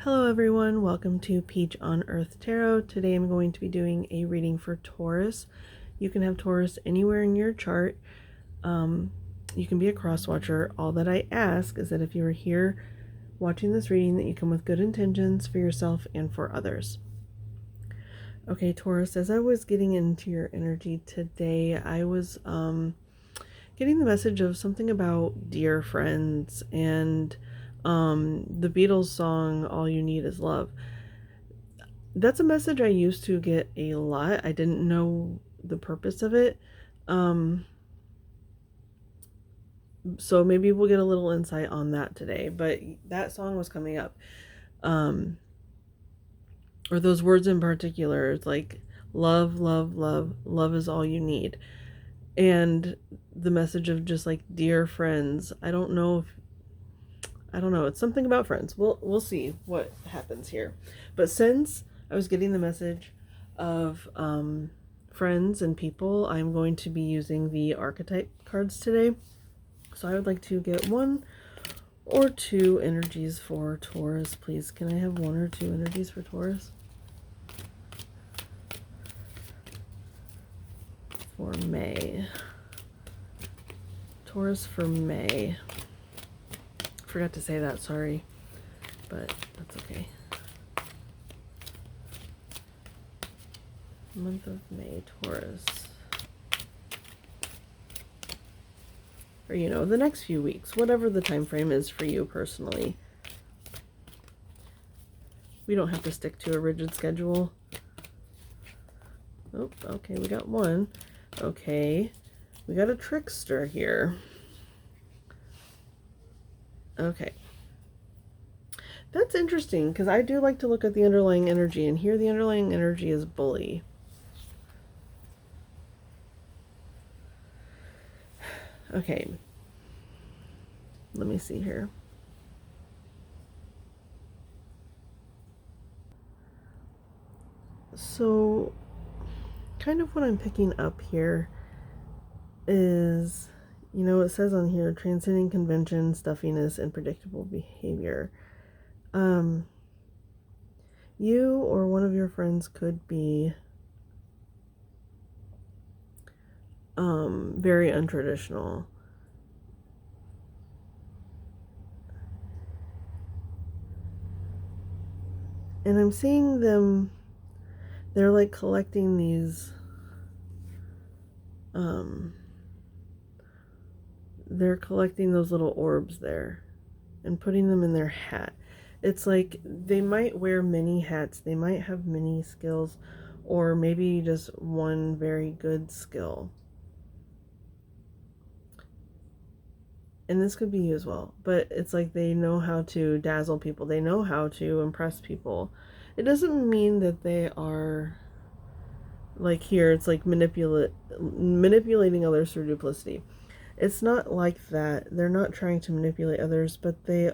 Hello everyone, welcome to Peach on Earth Tarot. Today I'm going to be doing a reading for Taurus. You can have Taurus anywhere in your chart. You can be a cross watcher. All that I ask is that if you are here watching this reading, that you come with good intentions for yourself and for others. Okay, Taurus, as I was getting into your energy today, I was getting the message of something about dear friends and the Beatles song All You Need Is Love. That's a message I used to get a lot. I didn't know the purpose of it. So maybe we'll get a little insight on that today. But that song was coming up. Or those words in particular. It's like love, love, love. Love is all you need. And the message of just like dear friends. I don't know. It's something about friends. We'll see what happens here. But since I was getting the message of friends and people, I'm going to be using the archetype cards today. So I would like to get one or two energies for Taurus, please. Can I have one or two energies for Taurus? For May. Taurus for May. Forgot to say that, sorry. But that's okay. Month of May, Taurus. Or, the next few weeks, whatever the time frame is for you personally. We don't have to stick to a rigid schedule. Oh, okay, we got one. Okay, we got a trickster here. Okay. That's interesting, because I do like to look at the underlying energy, and here the underlying energy is bully. Okay. Let me see here. So, kind of what I'm picking up here is, it says on here, transcending convention, stuffiness, and predictable behavior. You or one of your friends could be very untraditional. And I'm seeing them, they're like collecting these, they're collecting those little orbs there and putting them in their hat. It's like they might wear many hats, they might have many skills, or maybe just one very good skill. And this could be you as well, but it's like they know how to dazzle people, they know how to impress people. It doesn't mean that they are, like here, it's like manipulating others through duplicity. It's not like that. They're not trying to manipulate others, but they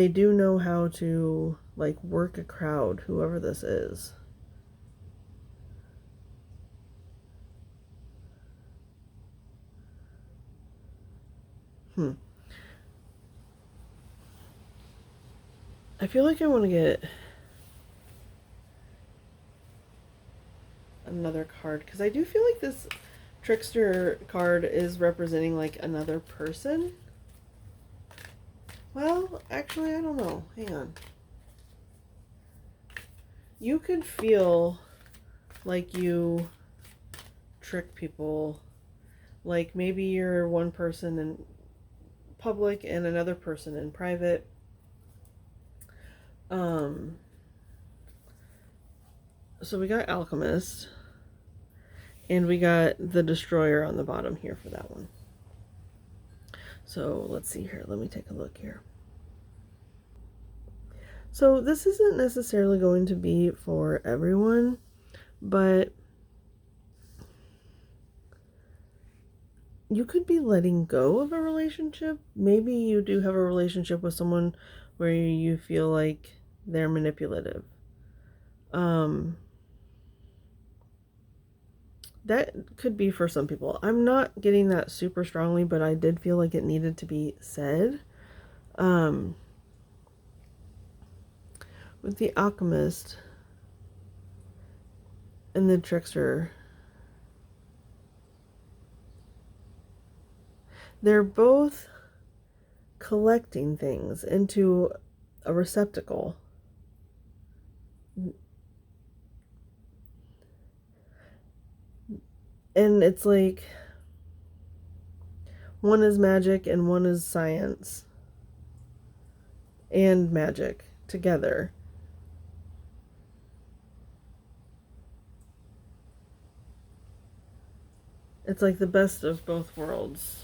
do know how to like work a crowd, whoever this is. I feel like I want to get another card, because I do feel like this trickster card is representing like another person. Well, actually, I don't know. Hang on. You could feel like you trick people. Like maybe you're one person in public and another person in private. So we got Alchemist. And we got the Destroyer on the bottom here for that one. So let's see here. Let me take a look here. So this isn't necessarily going to be for everyone, but you could be letting go of a relationship. Maybe you do have a relationship with someone where you feel like they're manipulative. That could be for some people. I'm not getting that super strongly, but I did feel like it needed to be said. with the alchemist and the trickster, they're both collecting things into a receptacle. And it's like one is magic and one is science and magic together. It's like the best of both worlds.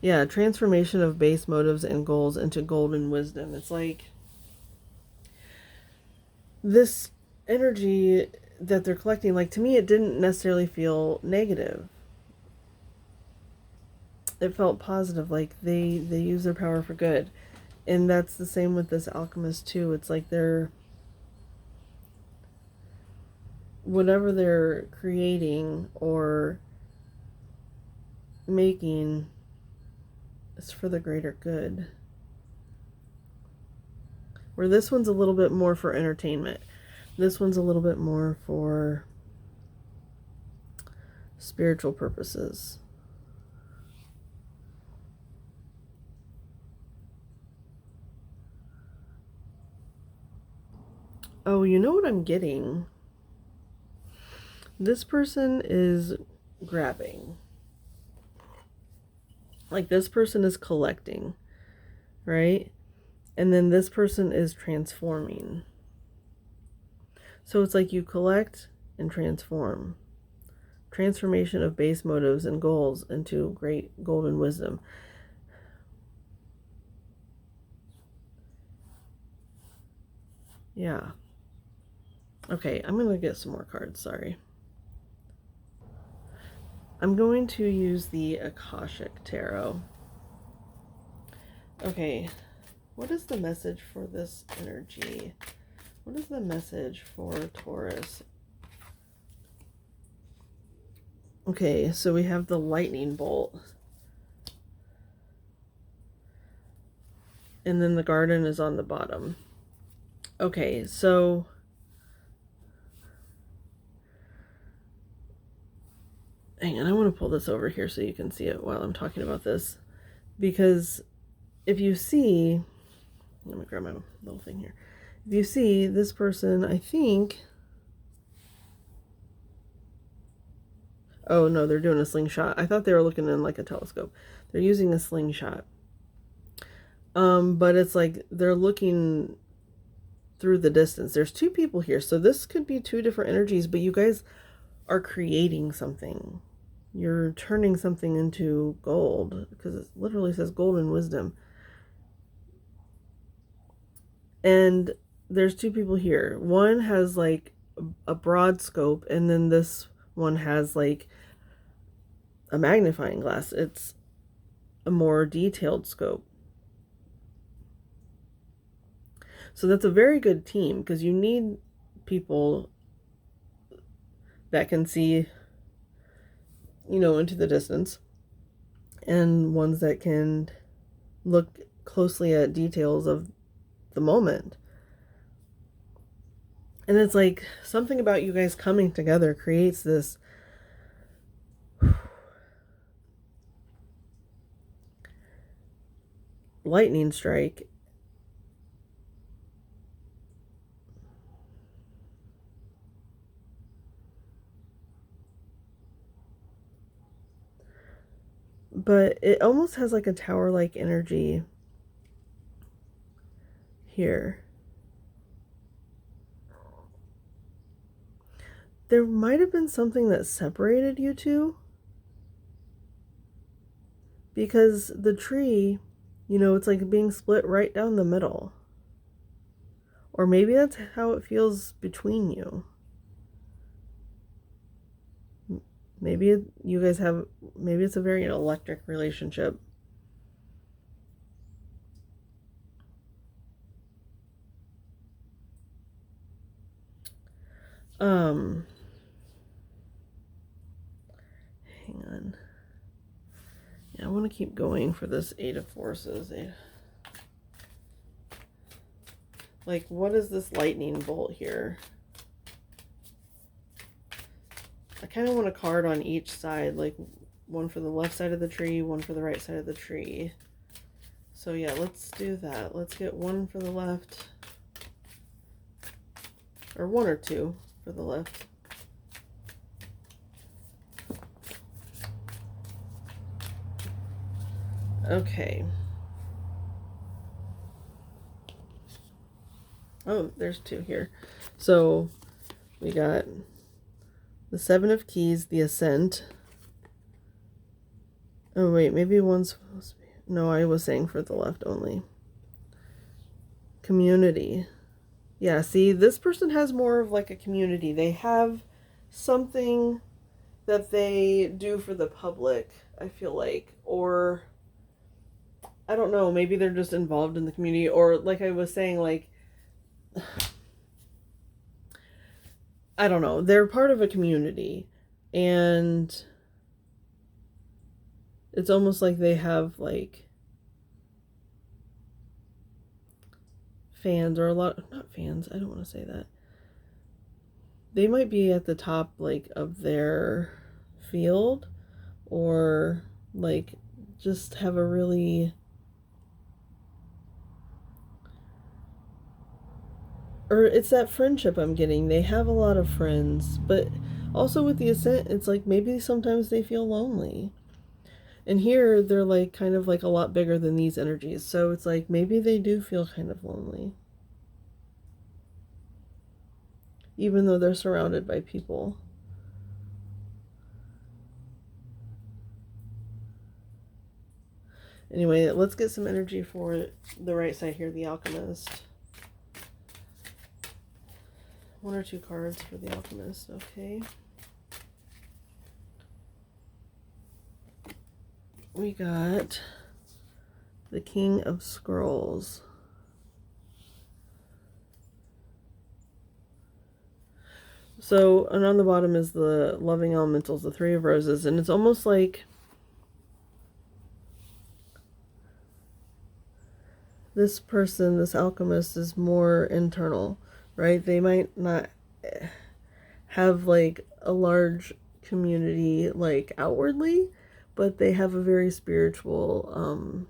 Yeah, transformation of base motives and goals into golden wisdom. It's like this energy that they're collecting, like, to me, it didn't necessarily feel negative. It felt positive, like they use their power for good. And that's the same with this alchemist too. It's like they're, whatever they're creating or making is for the greater good. Where this one's a little bit more for entertainment. This one's a little bit more for spiritual purposes. Oh, you know what I'm getting? This person is grabbing. Like, this person is collecting, right? And then this person is transforming. So it's like you collect and transform. Transformation of base motives and goals into great golden wisdom. Yeah. Okay, I'm going to get some more cards, sorry. I'm going to use the Akashic Tarot. Okay, what is the message for this energy? What is the message for Taurus? Okay, so we have the lightning bolt. And then the garden is on the bottom. Okay, so hang on, I want to pull this over here so you can see it while I'm talking about this. Because if you see, let me grab my little thing here. If you see this person, I think, oh no, they're doing a slingshot. I thought they were looking in like a telescope. They're using a slingshot. But it's like they're looking through the distance. There's two people here, so this could be two different energies, but you guys are creating something. You're turning something into gold, because it literally says golden wisdom. And there's two people here. One has like a broad scope, and then this one has like a magnifying glass. It's a more detailed scope. So that's a very good team, because you need people that can see, you know, into the distance, and ones that can look closely at details of the moment. And it's like something about you guys coming together creates this lightning strike. But it almost has like a tower-like energy here. There might have been something that separated you two, because the tree, you know, it's like being split right down the middle. Or maybe that's how it feels between you. Maybe you guys have, maybe it's a very electric relationship. Hang on. Yeah, I want to keep going for this Eight of Forces. Like, what is this lightning bolt here? I kind of want a card on each side, like one for the left side of the tree, one for the right side of the tree. So yeah, let's do that. Let's get one for the left, or one or two for the left. Okay. Oh, there's two here. So we got the Seven of Keys, the Ascent. Oh wait, maybe one's supposed to be... No, I was saying for the left only. Community. Yeah, see, this person has more of like a community. They have something that they do for the public, I feel like. Or, I don't know, maybe they're just involved in the community. Or, like I was saying, like, I don't know, they're part of a community. And it's almost like they have, like, fans, or a lot, not fans, I don't want to say that. They might be at the top, like, of their field, or, like, just have a really, or it's that friendship I'm getting. They have a lot of friends, but also with the Ascent, it's like maybe sometimes they feel lonely. And here, they're, like, kind of, like, a lot bigger than these energies, so it's like maybe they do feel kind of lonely, even though they're surrounded by people. Anyway, let's get some energy for the right side here, the Alchemist. One or two cards for the Alchemist, okay. We got the King of Scrolls. So, and on the bottom is the Loving Elementals, the Three of Roses, and it's almost like this person, this alchemist, is more internal, right? They might not have like a large community like outwardly, but they have a very spiritual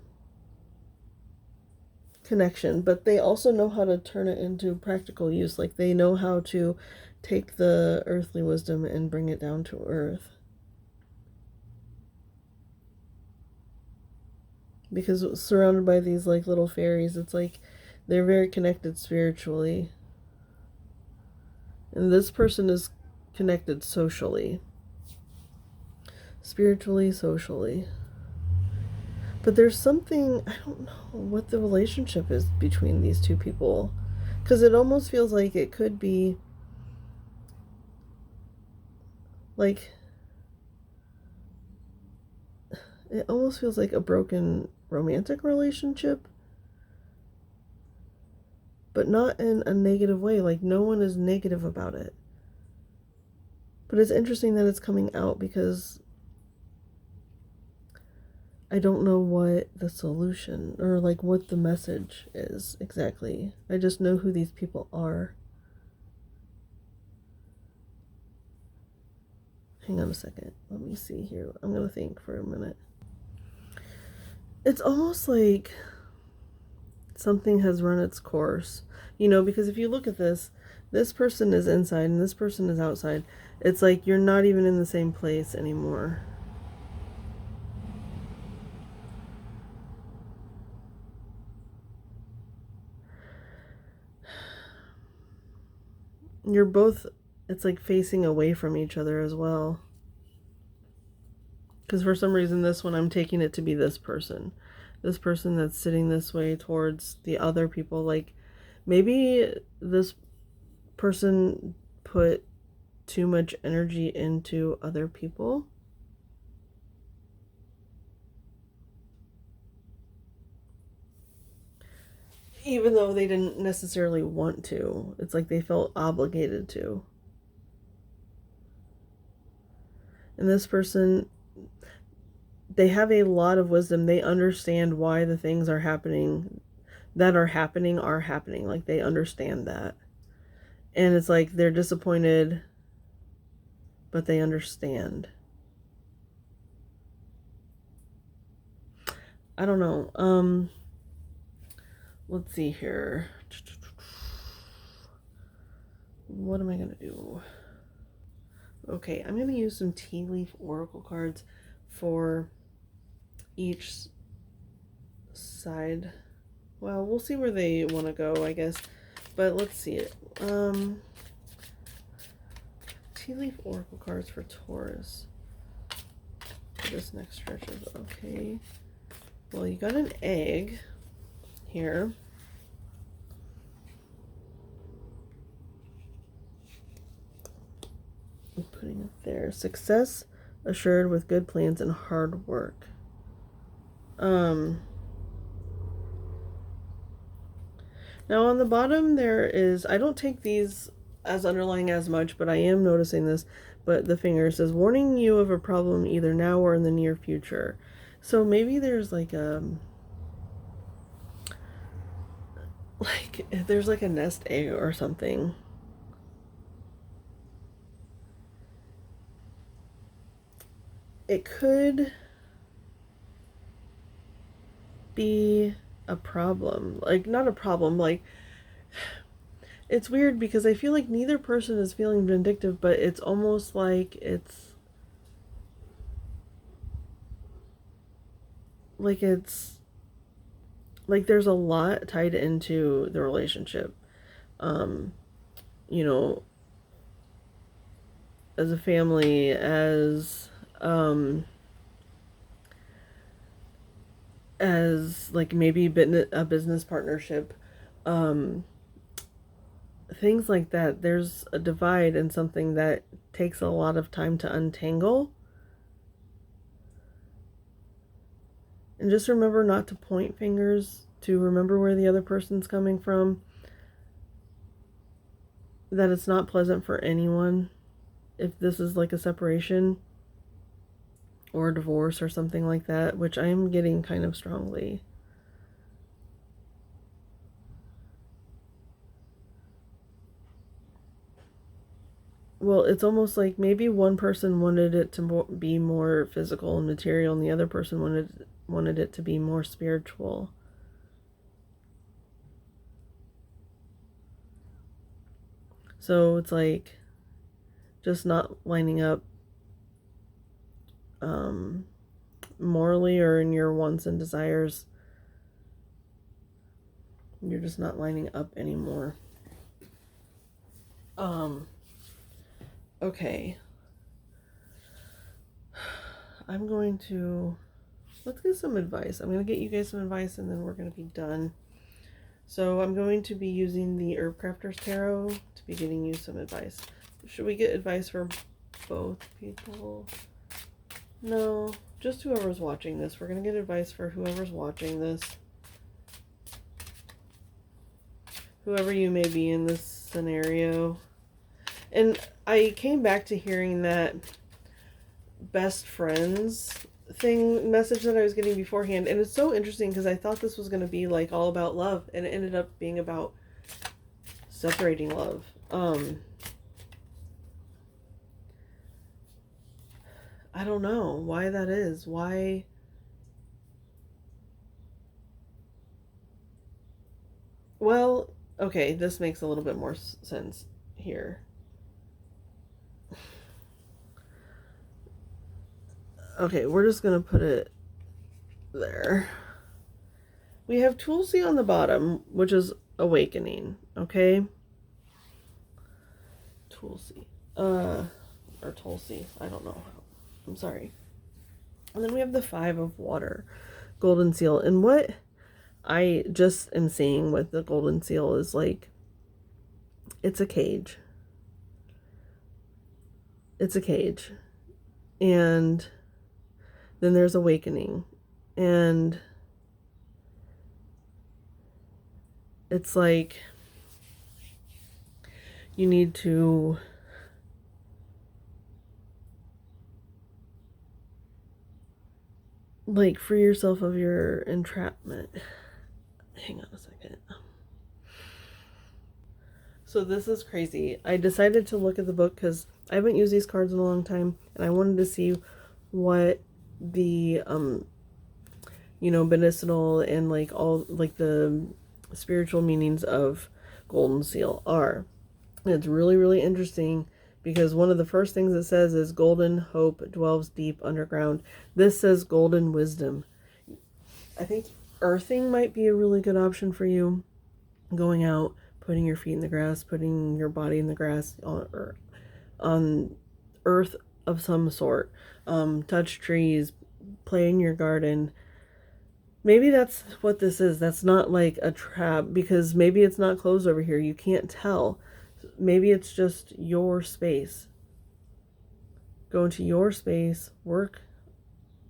connection. But they also know how to turn it into practical use. Like they know how to take the earthly wisdom and bring it down to earth. Because surrounded by these like little fairies, it's like they're very connected spiritually. And this person is connected socially. Spiritually, socially. But there's something, I don't know what the relationship is between these two people. Because it almost feels like it could be like, it almost feels like a broken romantic relationship. But not in a negative way. Like no one is negative about it. But it's interesting that it's coming out because I don't know what the solution or like what the message is exactly. I just know who these people are. Hang on a second. Let me see here. I'm going to think for a minute. It's almost like something has run its course. You know, because if you look at this person is inside and this person is outside. It's like you're not even in the same place anymore. You're both, it's like facing away from each other as well. Because for some reason this one I'm taking it to be this person. This person that's sitting this way towards the other people. Like maybe this person put too much energy into other people. Even though they didn't necessarily want to. It's like they felt obligated to. And this person, they have a lot of wisdom. They understand why the things are happening that are happening. Like, they understand that. And it's like they're disappointed, but they understand. I don't know. Let's see here. What am I going to do? Okay, I'm going to use some tea leaf oracle cards for each side. Well, we'll see where they want to go, I guess. But let's see it. Tea leaf oracle cards for Taurus. For this next stretch of, okay. Well, you got an egg here. I'm putting it there. Success assured with good plans and hard work. Now on the bottom there is, I don't take these as underlying as much, but I am noticing this, but the finger says, warning you of a problem either now or in the near future. So maybe there's like there's like a nest egg or something. It could be a problem. Like, not a problem, like, it's weird because I feel like neither person is feeling vindictive, but it's almost like it's like there's a lot tied into the relationship. You know, as a family, as like maybe a business partnership, things like that. There's a divide and something that takes a lot of time to untangle. And just remember not to point fingers, to remember where the other person's coming from. That it's not pleasant for anyone if this is like a separation or a divorce or something like that, which I am getting kind of strongly. Well, it's almost like maybe one person wanted it to be more physical and material, and the other person wanted it to be more spiritual. So it's like just not lining up morally or in your wants and desires. You're just not lining up anymore. Okay. I'm going to, let's get some advice. I'm going to get you guys some advice and then we're going to be done. So I'm going to be using the Herb Crafters Tarot to be getting you some advice. Should we get advice for both people? No, just whoever's watching this. We're going to get advice for whoever's watching this. Whoever you may be in this scenario. And I came back to hearing that best friends thing message that I was getting beforehand, and it's so interesting because I thought this was going to be like all about love, and it ended up being about separating love. I don't know why that is. Why? Well, okay, this makes a little bit more sense here. Okay, we're just going to put it there. We have Tulsi on the bottom, which is awakening, okay? Tulsi. Or Tulsi, I don't know. I'm sorry. And then we have the 5 of water, golden seal. And what I just am seeing with the golden seal is like, it's a cage. It's a cage. And then there's awakening. And it's like you need to like free yourself of your entrapment. hang on a second. So this is crazy. I decided to look at the book because I haven't used these cards in a long time, and I wanted to see what the medicinal and like all like the spiritual meanings of golden seal are. And it's really, really interesting because one of the first things it says is golden hope dwells deep underground. This says golden wisdom. I think earthing might be a really good option for you. Going out, putting your feet in the grass, putting your body in the grass on earth of some sort. Touch trees, play in your garden. Maybe that's what this is. That's not like a trap because maybe it's not closed over here. You can't tell. Maybe it's just your space. Go into your space, work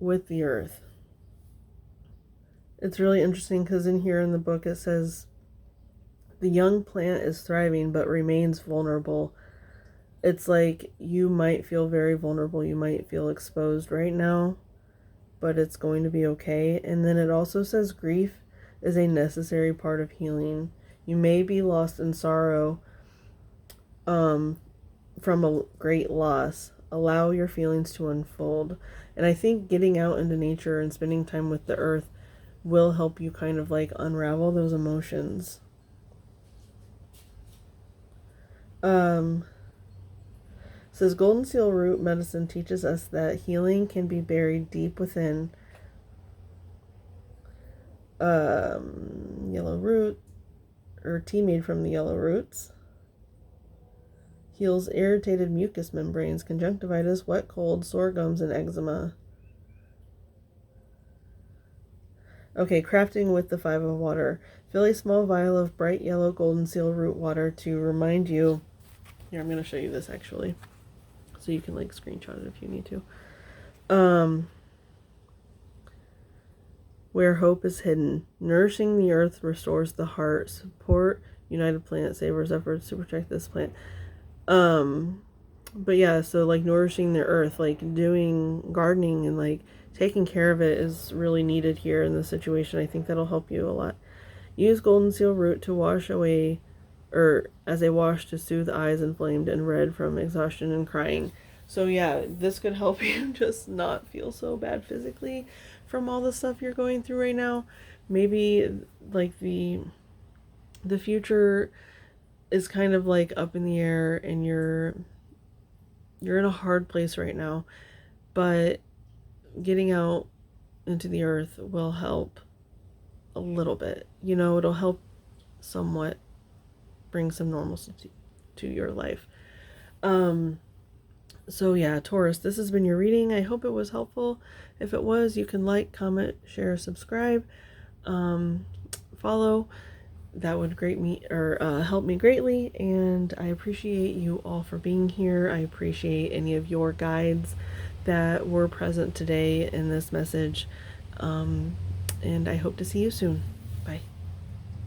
with the earth. It's really interesting because in here in the book it says the young plant is thriving but remains vulnerable. It's like you might feel very vulnerable. You might feel exposed right now, but it's going to be okay. And then it also says grief is a necessary part of healing. You may be lost in sorrow from a great loss. Allow your feelings to unfold. And I think getting out into nature and spending time with the earth will help you kind of like unravel those emotions. Says golden seal root medicine teaches us that healing can be buried deep within. Yellow root or tea made from the yellow roots heals irritated mucous membranes, conjunctivitis, wet cold, sore gums, and eczema. Okay, crafting with the 5 of water. Fill a small vial of bright yellow golden seal root water to remind you. Here, I'm going to show you this actually. So you can like screenshot it if you need to. Where hope is hidden. Nourishing the earth restores the heart. Support United Plant Savers efforts to protect this plant. But yeah, so like nourishing the earth, like doing gardening and like taking care of it is really needed here in this situation. I think that'll help you a lot. Use golden seal root to wash away, or as a wash to soothe eyes inflamed and red from exhaustion and crying. So yeah, this could help you just not feel so bad physically from all the stuff you're going through right now. Maybe like the future is kind of like up in the air and you're in a hard place right now, but getting out into the earth will help a little bit. It'll help somewhat bring some normalcy to your life. So yeah, Taurus, this has been your reading. I hope it was helpful. If it was, you can like, comment, share, subscribe, follow. That would help me greatly, and I appreciate you all for being here. I appreciate any of your guides that were present today in this message, and I hope to see you soon. Bye.